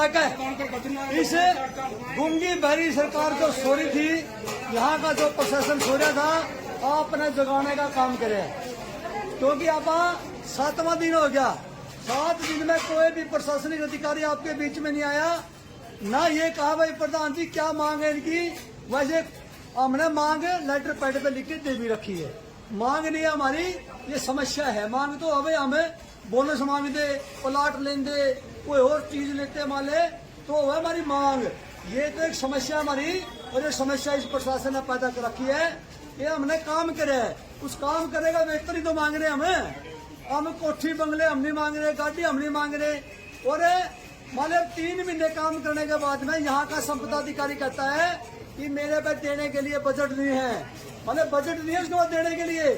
जाकर इस गूंगी बहरी सरकार जो सो रही थी, यहाँ का जो प्रशासन सो रहा था, आपने जगाने का काम करे, क्योंकि आप 7वां दिन हो गया। 7 दिन में कोई भी प्रशासनिक अधिकारी आपके बीच में नहीं आया, ना ये कहा भाई प्रधान जी क्या मांग है इनकी। वैसे हमने मांग लेटर पैड पे लिख के दे भी रखी है। मांग नहीं है हमारी, ये समस्या है। मांग तो अबे हमें बोनस मांग दे, प्लाट लें दे, कोई और चीज लेते माले, तो वह हमारी मांग। ये तो एक समस्या हमारी, और ये समस्या इस प्रशासन ने पैदा कर रखी है। ये हमने काम करे है, उस काम करेगा वेतन ही तो मांग रहे हमें। हम कोठी बंगले हम नहीं मांग रहे, गाड़ी हम नहीं मांग रहे। और मतलब 3 महीने काम करने के बाद में यहाँ का संपदा अधिकारी कहता है कि मेरे पे देने के लिए बजट नहीं है। मतलब बजट नहीं है उसके बाद देने के लिए,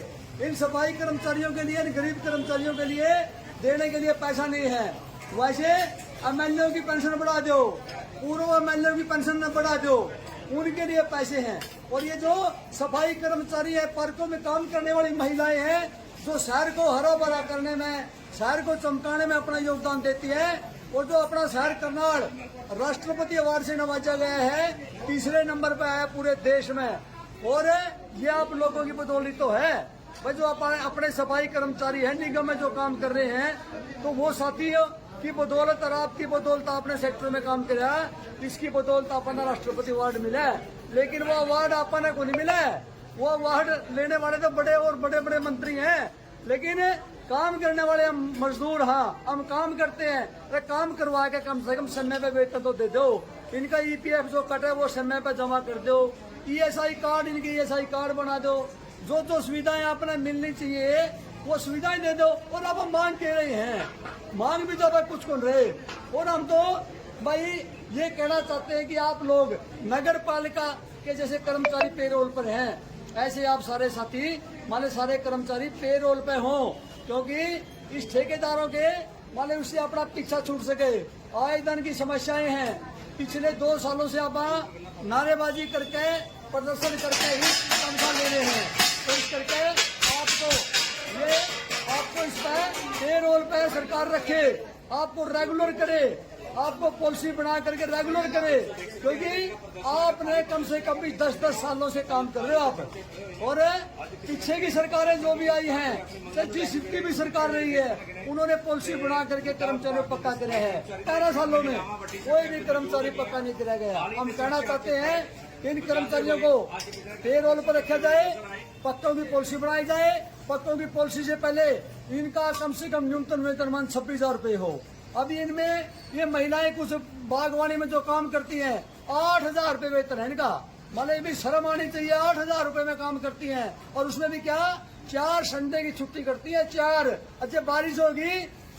इन सफाई कर्मचारियों के लिए, इन गरीब कर्मचारियों के लिए देने के लिए पैसा नहीं है। वैसे एमएलए की पेंशन बढ़ा दो, पूर्व एमएलए की पेंशन न बढ़ा दो, उनके लिए पैसे हैं। और ये जो सफाई कर्मचारी है, पार्कों में काम करने वाली महिलाएं हैं, जो शहर को हरा भरा करने में, शहर को चमकाने में अपना योगदान देती है, और जो अपना शहर करनाल राष्ट्रपति अवार्ड से नवाजा गया है, 3रे नंबर पे है पूरे देश में। और ये आप लोगों की बदौलत तो है भाई, जो अपने सफाई कर्मचारी है निगम में जो काम कर रहे हैं, तो वो साथियों की बदौलत और आपकी बदौलत आपने सेक्टर में काम किया, इसकी बदौलत अपना राष्ट्रपति अवार्ड मिला है। लेकिन वो अवार्ड अपने को नहीं मिला है। वो अवार्ड लेने वाले तो बड़े और बड़े बड़े मंत्री हैं, लेकिन काम करने वाले हम मजदूर, हाँ हम काम करते हैं। अरे काम करवा के कम से कम समय पे वेतन तो दे दो। इनका ईपीएफ जो कट है वो समय पे जमा कर दो। ईएसआई कार्ड, इनके ईएसआई कार्ड बना दो। जो सुविधाएं आपने मिलनी चाहिए वो सुविधाएं दे दो। और अब हम मांग कह रहे हैं, मांग भी तो भाई कुछ कौन रहे। और हम तो भाई ये कहना चाहते हैं कि आप लोग नगर पालिका के जैसे कर्मचारी पेरोल पर हैं, ऐसे आप सारे साथी माने सारे कर्मचारी पेरोल पे हों, क्योंकि इस ठेकेदारों के माने उससे अपना पीछा छूट सके। आए दिन की समस्याएं हैं। पिछले 2 सालों से आप नारेबाजी करके, प्रदर्शन करके ही तनख्वाह ले रहे हैं। तो इस करके आपको इस पर पेरोल पे सरकार रखे, आपको रेगुलर करे, आपको पॉलिसी बना करके रेगुलर करे, क्योंकि आपने कम से कम भी 10-10 सालों से काम कर रहे हो आप। और पीछे की सरकारें जो भी आई हैं, चाहे जिसकी भी सरकार रही है, उन्होंने पॉलिसी बना करके कर्मचारियों को पक्का करे है। 13 सालों में कोई भी कर्मचारी पक्का नहीं किया गया। हम कहना चाहते हैं कि इन कर्मचारियों को पेरोल पर रखा जाए, पक्कों की पॉलिसी बनाई जाए। पक्कों की पॉलिसी से पहले इनका कम से कम न्यूनतम वेतनमान 26,000 रुपये हो। अभी इनमें ये महिलाएं कुछ बागवानी में जो काम करती हैं, 8,000 रुपये वेतन है इनका। मतलब ये भी शर्म आनी चाहिए, 8,000 रुपये में काम करती हैं। और उसमें भी क्या 4 संडे की छुट्टी करती है, 4। अच्छा बारिश होगी,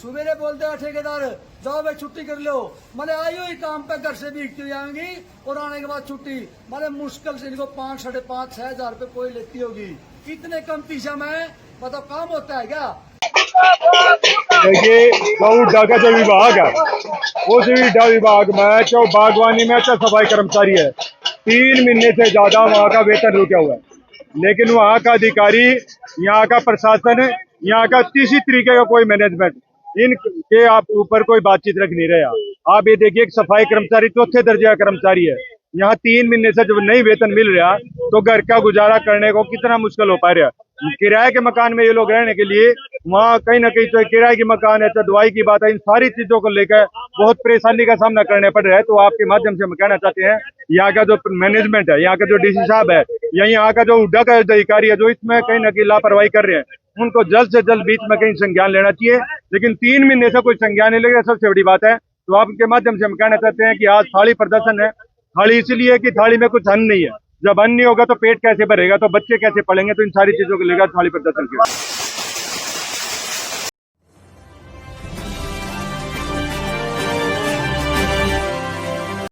सुबेरे बोलते हैं ठेकेदार जाओ भाई छुट्टी कर लो, मतलब आई हुई काम पे घर से भीगती हुई आएंगी और आने के बाद छुट्टी। मतलब मुश्किल से इनको 5, 5.5, 6,000 रुपये कोई लेती होगी। इतने कम पीछा में मतलब काम होता है क्या? देखिए गौ का जो विभाग है, उस विभाग में जो बागवानी में अच्छा सफाई कर्मचारी है, 3 महीने से ज्यादा वहाँ का वेतन रुका हुआ है। लेकिन वहाँ का अधिकारी, यहाँ का प्रशासन, यहाँ का किसी तरीके का कोई मैनेजमेंट इनके आप ऊपर कोई बातचीत रख नहीं रहा। आप ये देखिए एक सफाई कर्मचारी 4थे दर्जे का कर्मचारी है, यहाँ 3 महीने से जब नहीं वेतन मिल रहा तो घर का गुजारा करने को कितना मुश्किल हो पा रहा है। किराए के मकान में ये लोग रहने के लिए वहाँ कहीं ना कहीं चाहे किराए की मकान है, चाहे दवाई की बात है, इन सारी चीजों को लेकर बहुत परेशानी का सामना करने पड़ रहा है। तो आपके माध्यम से हम कहना चाहते हैं, यहाँ का जो मैनेजमेंट है, यहाँ का जो डीसी साहब है, या यहाँ का जो हुड्डा का अधिकारी है, जो इसमें कहीं ना कहीं लापरवाही कर रहे हैं, उनको जल्द से जल्द बीच में कहीं संज्ञान लेना चाहिए। लेकिन 3 महीने से कोई संज्ञान नहीं लेगा, सबसे बड़ी बात है। तो आपके माध्यम से हम कहना चाहते हैं कि आज थाली प्रदर्शन है। थाली इसलिए कि थाली में कुछ अन्न नहीं है। जब अन्न नहीं होगा तो पेट कैसे भरेगा, तो बच्चे कैसे पढ़ेंगे? तो इन सारी चीजों को लेकर थाली प्रदर्शन किया।